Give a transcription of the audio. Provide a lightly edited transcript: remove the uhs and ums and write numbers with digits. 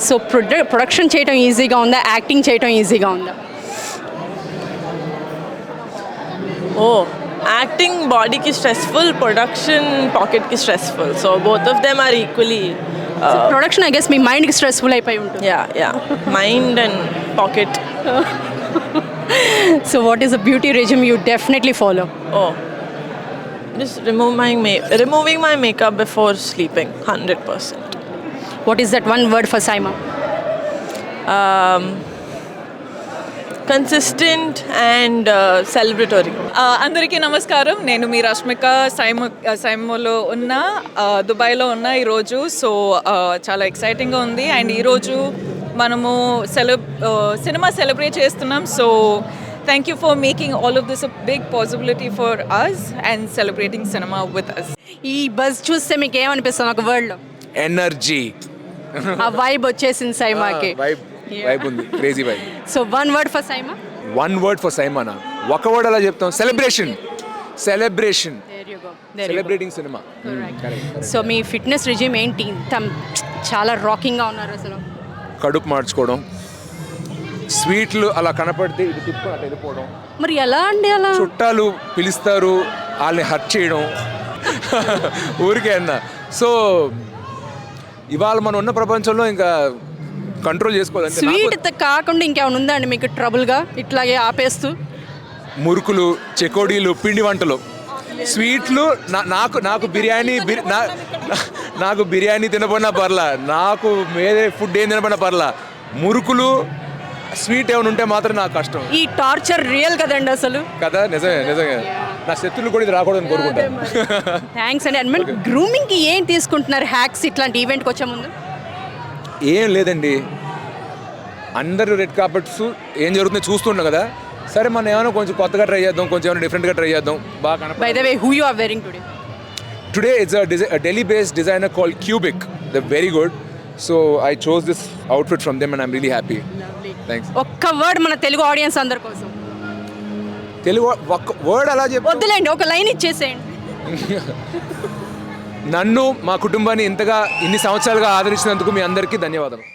So production చేయటం ఈజీగా ఉందా, యాక్టింగ్ చేయటం ఈజీగా ఉందా? Acting body ki stressful, production pocket ki stressful. So both of them are equally. Production I guess మీ మైండ్కి స్ట్రెస్ఫుల్ అయిపోయి ఉంటుంది. Yeah. Mind and pocket. So what is the beauty regime you definitely follow? Just removing my makeup before sleeping, 100%. What is that one word for SIIMA? Consistent and celebratory. అందరికీ నమస్కారం. నేను మీ రష్మిక. సైమోలో ఉన్న దుబాయ్లో ఉన్న ఈరోజు. సో చాలా ఎక్సైటింగ్గా ఉంది. అండ్ ఈరోజు మనము సినిమా సెలబ్రేట్ చేస్తున్నాం. So thank you for making all of this a big possibility for us and celebrating cinema with us. ఈ బజ్ చూస్తే మీకు ఏమనిపిస్తుంది ఒక వర్డ్లో? ఎనర్జీ. ఆ వైబ్ వచ్చేసింది సైమాకి. వైబ్ ఉంది, crazy vibe. So one word for SIIMA? One word for సైమానా? ఒక వర్డ్ అలా చెప్తాం, సెలబ్రేషన్. Celebrating cinema. సో మీ ఫిట్నెస్ రిజిమ్ ఏంటి? చాలా రాకింగ్గా ఉన్నారు అసలు. కడుపు మార్చుకోవడం, స్వీట్లు అలా కనపడితే ఇది తిప్పుకొని అట్లా వెళ్ళిపోవడం. మరి ఎలా అండి అలా? చుట్టాలు పిలుస్తారు, వాళ్ళని హర్ట్ చేయడం, ఊరికే అన్న. సో ఇవాళ మనం ఉన్న ప్రపంచంలో ఇంకా కంట్రోల్ చేసుకోవాలంటే స్వీట్ కాకుండా ఇంకేమైనా ఉందా అండి మీకు ట్రబుల్గా ఇట్లాగే ఆపేస్తూ? మురుకులు, చెకోడీలు, పిండి వంటలు. స్వీట్లు నాకు బిర్యానీ తినబడినా పర్లా, నాకు వేరే ఫుడ్ ఏం తినబడినా పర్లా. మురుకులు, స్వీట్ ఏమైనా ఉంటే మాత్రం నాకు కష్టం. ఈ టార్చర్ రియల్ కదండి అసలు. కదా, నిజంగా నా శత్రులు కూడా ఇది రాకూడదని కోరుకుంటాను. థ్యాంక్స్ అండి. అండ్ మరి గ్రూమింగ్కి ఏం తీసుకుంటున్నారు హ్యాక్స్ ఇట్లాంటి ఈవెంట్కి వచ్చే ముందు? ఏం లేదండి, అందరూ రెడ్ కార్పెట్స్ ఏం జరుగుతుందో చూస్తున్నాం కదా. సరే మనం ఏమైనా కొంచెం కొత్తగా ట్రై చేద్దాం, కొంచెం ఏమైనా డిఫరెంట్గా ట్రై చేద్దాం. బాగా by the way, who you are wearing today? Today it's a Delhi-based designer called Cubic. They're very good. So I chose this outfit from them and I'm really happy. Thanks. ఒక్క word మన Telugu audience అందరి కోసం. Telugu word అలా చెప్పు. వద్దులేండి, ఒక line ఇచ్చేసేయండి. నన్ను, మా కుటుంబాన్ని ఇంతగా ఇన్ని సంవత్సరాలుగా ఆదరించినందుకు మీ అందరికీ ధన్యవాదాలు.